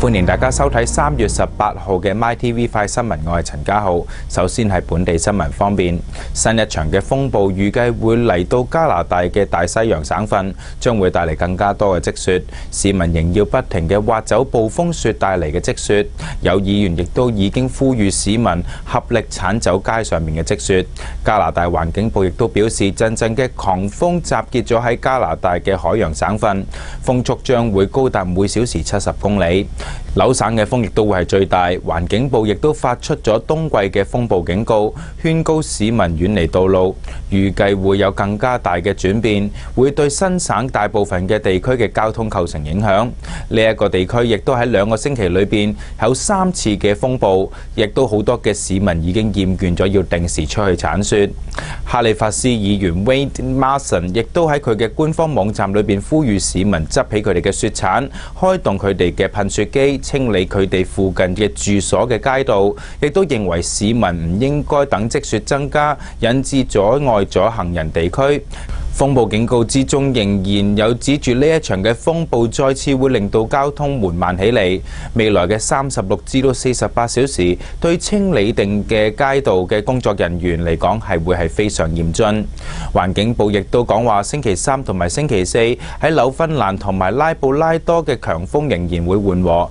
歡迎大家收睇3月18號嘅 MyTV 快新聞，我係陳家浩。首先係本地新聞方面，新一場嘅風暴預計會嚟到加拿大嘅大西洋省份，將會帶嚟更加多嘅積雪，市民仍要不停嘅挖走暴風雪帶嚟嘅積雪。有議員亦都已經呼籲市民合力剷走街上面嘅積雪。加拿大環境部亦都表示，陣陣嘅狂風集結咗喺加拿大嘅海洋省份，風速將會高達每小時70公里。紐省嘅風亦都會係最大，環境部亦都發出咗冬季嘅風暴警告，勸告市民遠離道路。預計會有更加大嘅轉變，會對新省大部分嘅地區嘅交通構成影響。呢一個地區亦都喺2個星期裏邊有3次嘅風暴，亦都好多嘅市民已經厭倦咗要定時出去鏟雪。哈利法斯議員 Wayne Mason 亦都喺佢嘅官方網站裏邊呼籲市民執起佢哋嘅雪鏟，開動佢哋嘅噴雪機，清理佢哋附近嘅住所嘅街道，亦都認為市民唔應該等積雪增加，引致阻礙咗行人地區。風暴警告之中仍然有指住呢一場嘅風暴再次會令到交通緩慢起嚟，未來嘅36至到48小時對清理定嘅街道嘅工作人員嚟講係會係非常嚴峻。環境部亦都講話，星期3同埋星期4喺紐芬蘭同埋拉布拉多嘅強風仍然會緩和。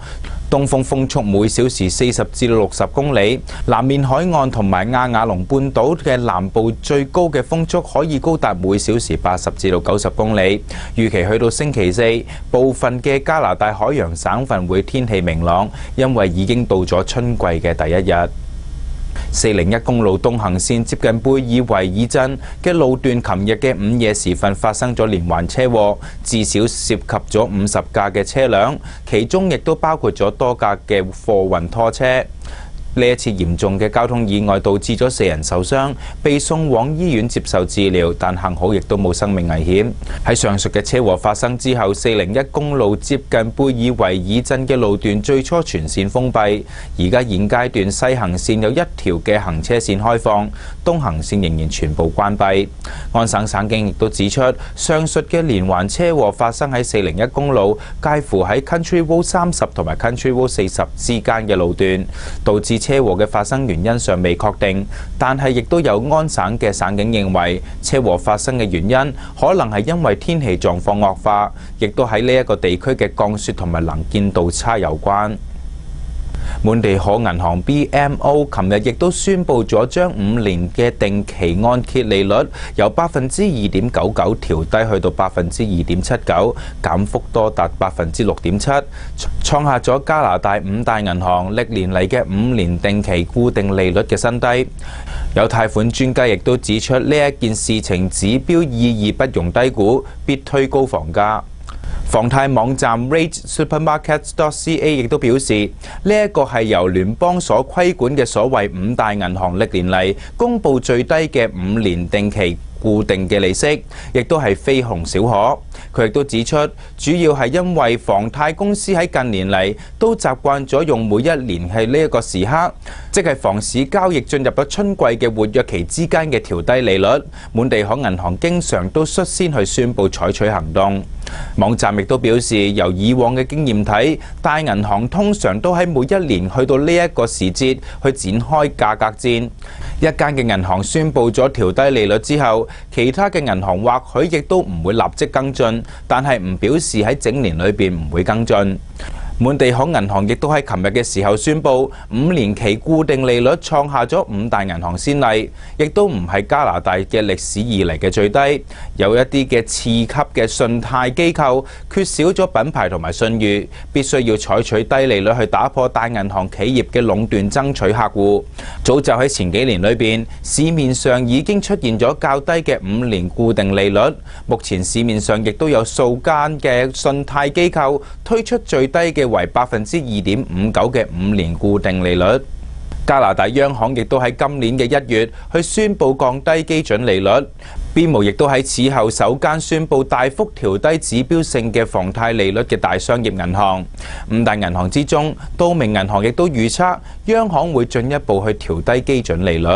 東風風速每小時40至到60公里，南面海岸同埋亞瓦隆半島嘅南部最高嘅風速可以高達每小時80至到90公里。預期去到星期4，部分嘅加拿大海洋省份會天氣明朗，因為已經到咗春季嘅第一日。401公路東行線接近貝爾維爾鎮嘅路段，琴日嘅午夜時分發生咗連環車禍，至少涉及咗50架嘅車輛，其中亦都包括咗多架嘅貨運拖車。呢一次嚴重嘅交通意外導致咗4人受傷，被送往醫院接受治療，但幸好亦都冇生命危險。喺上述嘅車禍發生之後，401公路接近貝爾維爾鎮嘅路段最初全線封閉，而家現階段西行線有1條嘅行車線開放，東行線仍然全部關閉。安省省警亦都指出，上述嘅連環車禍發生喺401公路介乎喺 Country Road 30同埋 Country Road 40之間嘅路段，導致車禍嘅發生原因尚未確定，但係亦都有安省嘅省警認為車禍發生嘅原因可能係因為天氣狀況惡化，亦都喺呢一個地區嘅降雪同埋能見度差有關。滿地可銀行 BMO 琴日亦都宣布咗將5年嘅定期按揭利率由2.99%調低去到2.79%，減幅多達6.7%，創下咗加拿大5大銀行歷年嚟嘅5年定期固定利率嘅新低。有貸款專家亦都指出，呢一件事情指標意義不容低估，必推高房價。房貸網站 RateSupermarket.ca 亦都表示，呢一個係由聯邦所規管嘅所謂5大銀行歷年嚟公佈最低嘅5年定期固定嘅利息，亦都係非紅小可。佢亦都指出，主要係因為房貸公司喺近年嚟都習慣咗用每一年係呢一個時刻，即係房市交易進入咗春季嘅活躍期之間嘅調低利率，滿地可銀行經常都率先去宣佈採取行動。網站亦都表示，由以往嘅經驗睇，大銀行通常都喺每一年去到呢一個時節去展開價格戰。一間嘅銀行宣佈咗調低利率之後，其他嘅銀行或許亦都唔會立即跟進，但係唔表示喺整年裏邊唔會跟進。滿地可銀行亦都喺琴日嘅時候宣布5年期固定利率創下咗5大銀行先例，亦都唔係加拿大嘅歷史以嚟嘅最低。有一啲嘅次級嘅信貸機構缺少咗品牌同埋信譽，必須要採取低利率去打破大銀行企業嘅壟斷，爭取客戶。早就喺前幾年裏邊，市面上已經出現咗較低嘅5年固定利率。目前市面上亦都有數間嘅信貸機構推出最低嘅為2.59%嘅5年固定利率。加拿大央行亦都喺今年嘅1月去宣布降低基準利率。邊無亦都喺此後首間宣布大幅調低指標性嘅房貸利率嘅大商業銀行。五大銀行之中，道明銀行亦都預測央行會進一步去調低基準利率。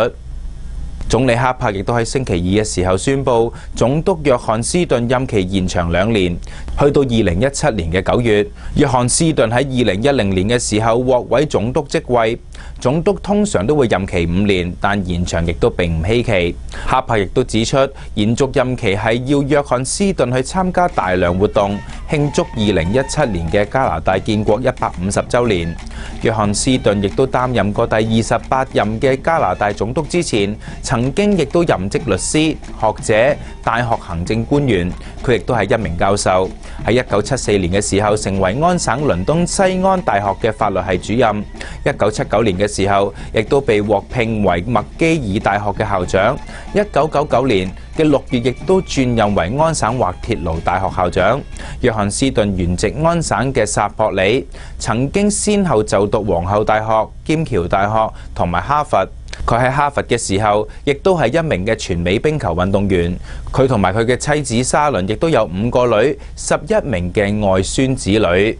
總理哈柏亦都喺星期二嘅時候宣布，總督約翰斯頓任期延長2年，去到2017年嘅9月。約翰斯頓喺2010年嘅時候獲委總督職位。總督通常都會任期5年，但延長亦都並唔稀奇。哈柏亦都指出，延續任期係要約翰斯頓去參加大量活動，慶祝2017年嘅加拿大建國150週年。約翰斯頓亦都擔任過第28任嘅加拿大總督之前，曾經亦都任職律師、學者、大學行政官員。佢亦都係一名教授。喺1974年嘅時候，成為安省倫敦西安大學嘅法律系主任。1979年嘅時候，亦都被獲聘為麥基爾大學嘅校長。1999年嘅6月，亦都轉任為安省滑鐵盧大學校長。約翰斯頓原籍安省嘅薩博里，曾經先後就讀皇后大學、劍橋大學同埋哈佛。佢喺哈佛嘅時候，亦都係一名嘅全美冰球運動員。佢同埋佢嘅妻子莎倫亦都有5個女、11名嘅外孫子女。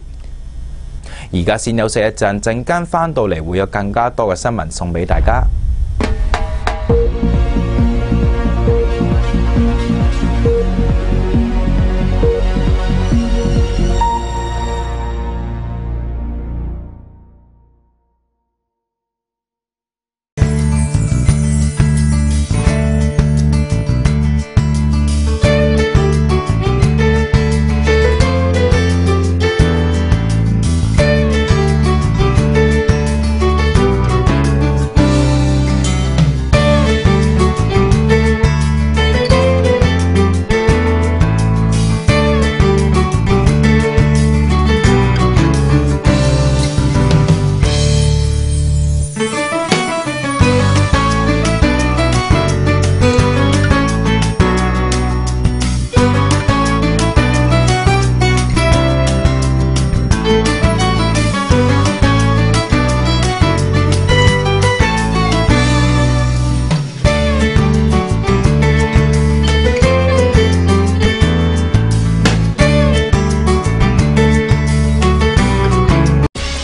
而家先休息一陣，陣間返到嚟會有更加多嘅新聞送俾大家。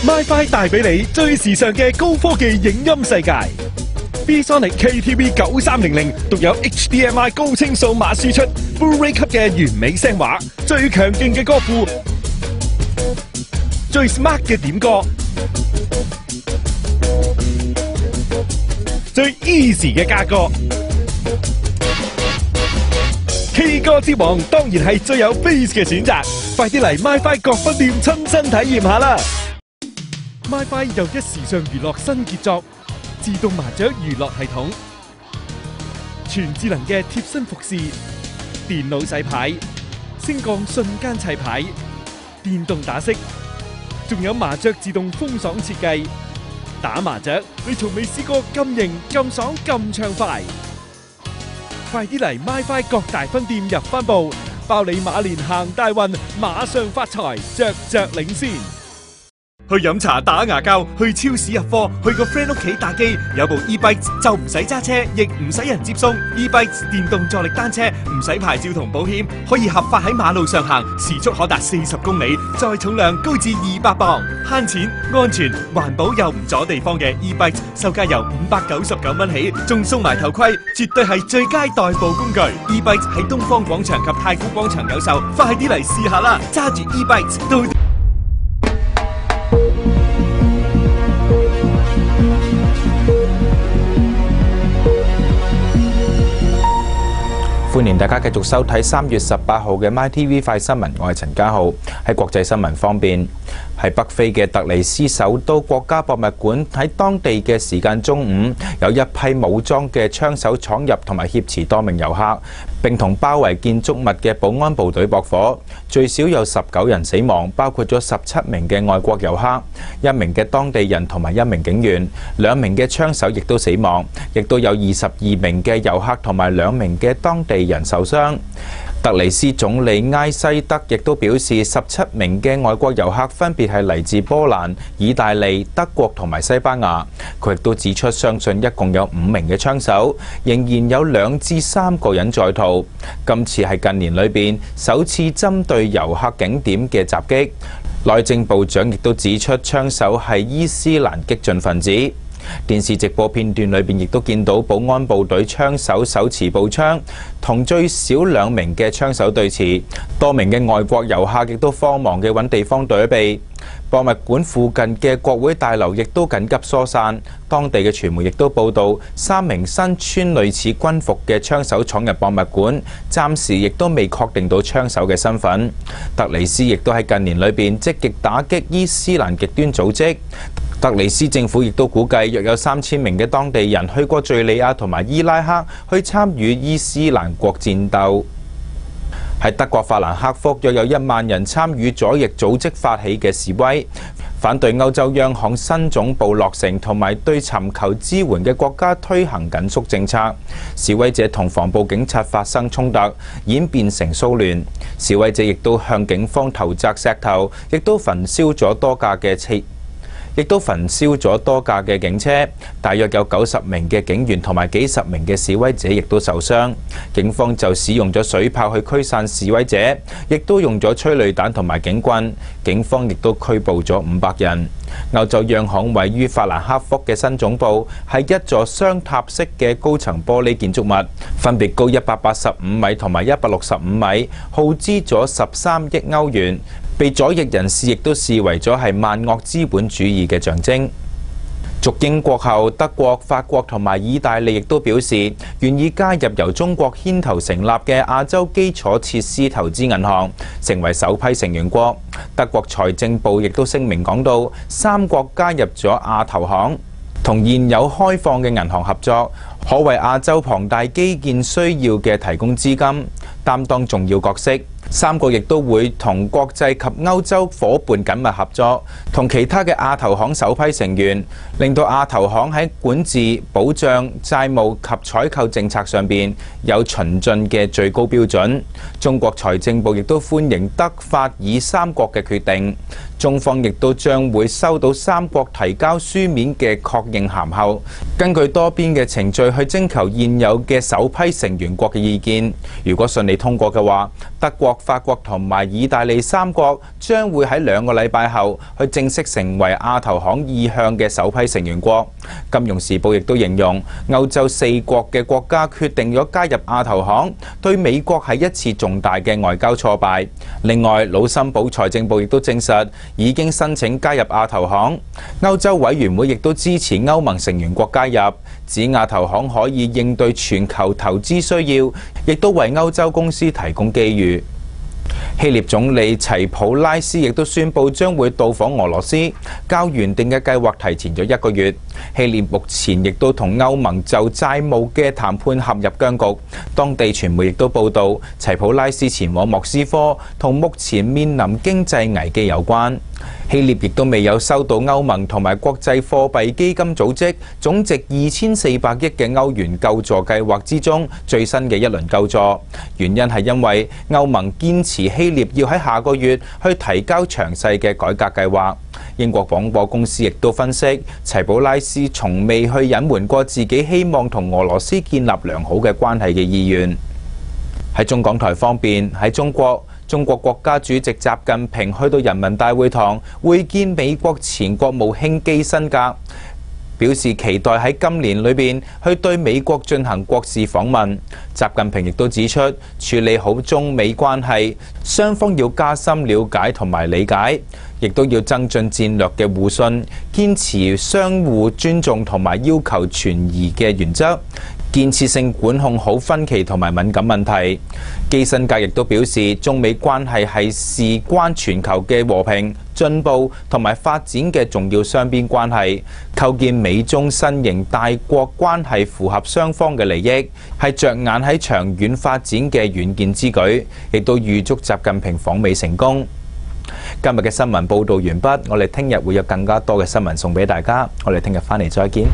MiFi 帶俾你最時尚嘅高科技影音世界。Bsonic KTV 9300獨有 HDMI 高清數碼輸出 ，Blu-ray 級嘅完美聲畫，最強勁嘅歌庫，最 smart 嘅點歌，最 easy 嘅加歌。K 歌之王當然係最有 bass 嘅選擇，快啲嚟 MiFi 各分店親身體驗下啦！ MiFi 又一時尚娛樂新傑作，自動麻雀娛樂系統，全智能嘅貼身服侍，電腦洗牌，升降瞬間砌牌，電動打色，仲有麻雀自動風爽設計。打麻雀你從未試過咁型、咁爽、咁暢快，快啲嚟 MiFi 各大分店入翻部，包你馬年行大運，馬上發財，着着領先。去飲茶打牙膠，去超市入貨，去個 friend 屋企打機，有部 e-bike 就唔使揸車，亦唔使人接送。e-bike 電動助力單車，唔使牌照同保險，可以合法喺馬路上行，時速可達40公里，載重量高至200磅，慳錢、安全、環保又唔阻地方嘅 e-bike， 售價由599蚊起，仲送埋頭盔，絕對係最佳代步工具。e-bike 喺東方廣場及太古廣場有售，快啲嚟試下啦！揸住 e-bike 到。歡迎大家繼續收睇3月18號嘅 MyTV 快新聞，我係陳家浩。喺國際新聞方面，喺北非嘅特尼斯首都國家博物館，喺當地嘅時間中午，有一批武裝嘅槍手闖入同埋挾持多名遊客，並同包圍建築物嘅保安部隊駁火，最少有19人死亡，包括咗17名嘅外國遊客、1名嘅當地人同埋1名警員，2名嘅槍手亦都死亡，亦都有22名嘅遊客同埋2名嘅當地人受傷。特尼斯總理埃西德亦都表示，17名嘅外國遊客分別係嚟自波蘭、意大利、德國同埋西班牙。佢亦都指出，相信一共有5名嘅槍手，仍然有2至3個人在逃。今次係近年裏邊首次針對遊客景點嘅襲擊。內政部長亦都指出，槍手係伊斯蘭激進分子。電視直播片段裏邊亦都見到保安部隊槍手手持步槍，同最少2名嘅槍手對峙。多名嘅外國遊客亦都慌忙嘅揾地方躲避。博物館附近嘅國會大樓亦都緊急疏散。當地嘅傳媒亦都報道，3名身穿類似軍服嘅槍手闖入博物館，暫時亦都未確定到槍手嘅身份。特尼斯亦都喺近年裏邊積極打擊伊斯蘭極端組織。特尼斯政府亦都估計，約有3000名嘅當地人去過敘利亞同埋伊拉克，去參與伊斯蘭國戰鬥。喺德國法蘭克福，約有1萬人參與左翼組織發起嘅示威，反對歐洲央行新總部落成同埋對尋求支援嘅國家推行緊縮政策。示威者同防暴警察發生衝突，演變成騷亂。示威者亦都向警方投擲石頭，亦都焚燒咗多架嘅警車，大約有90名嘅警員同埋幾十名嘅示威者亦都受傷。警方就使用咗水炮去驅散示威者，亦都用咗催淚彈同埋警棍。警方亦都拘捕咗500人。歐洲央行位於法蘭克福嘅新總部係一座雙塔式嘅高層玻璃建築物，分別高185米同埋165米，耗資咗13億歐元。被左翼人士亦都視為咗係萬惡資本主義嘅象徵。續英國後，德國、法國同埋意大利亦都表示願意加入由中國牽頭成立嘅亞洲基礎設施投資銀行，成為首批成員國。德國財政部亦都聲明講到，3國加入咗亞投行，同現有開放嘅銀行合作，可為亞洲龐大基建需要嘅提供資金，擔當重要角色。3國亦都會同國際及歐洲夥伴緊密合作，同其他嘅亞投行首批成員，令到亞投行喺管治、保障、債務及採購政策上邊有循進嘅最高標準。中國財政部亦都歡迎德法以3國嘅決定。中方亦都將會收到3國提交書面嘅確認函後，根據多邊嘅程序去徵求現有嘅首批成員國嘅意見。如果順利通過嘅話，德國、法國同埋意大利3國將會喺2個禮拜後去正式成為亞投行意向嘅首批成員國。金融時報亦都形容，歐洲4國嘅國家決定咗加入亞投行，對美國係一次重大嘅外交挫敗。另外，盧森堡財政部亦都證實已經申請加入亞投行。歐洲委員會亦都支持歐盟成員國加入，指亞投行可以應對全球投資需要，亦都為歐洲公司提供機遇。希臘總理齊普拉斯亦都宣布將會到訪俄羅斯，較原定嘅計劃提前咗1個月。希臘目前亦都同歐盟就債務嘅談判陷入僵局。當地傳媒亦都報道，齊普拉斯前往莫斯科同目前面臨經濟危機有關。希臘亦都未有收到歐盟同埋國際貨幣基金組織總值2400億嘅歐元救助計劃之中最新嘅一輪救助，原因係因為歐盟堅持希臘要喺下個月去提交詳細嘅改革計劃。英國廣播公司亦都分析，齊普拉斯從未去隱瞞過自己希望同俄羅斯建立良好嘅關係嘅意願。喺中港台方面，喺中國國家主席習近平去到人民大會堂會見美國前國務卿基辛格，表示期待喺今年裏邊去對美國進行國事訪問。習近平亦都指出，處理好中美關係，雙方要加深了解同埋理解，亦都要增進戰略嘅互信，堅持相互尊重同埋要求存疑嘅原則，建設性管控好分歧同埋敏感問題。基辛格亦都表示，中美關係係事關全球嘅和平、進步同埋發展嘅重要雙邊關係，構建美中新型大國關係符合雙方嘅利益，係着眼喺長遠發展嘅遠見之舉，亦都預祝習近平訪美成功。今日嘅新聞報導完畢，我哋聽日會有更加多嘅新聞送俾大家，我哋聽日返嚟再見。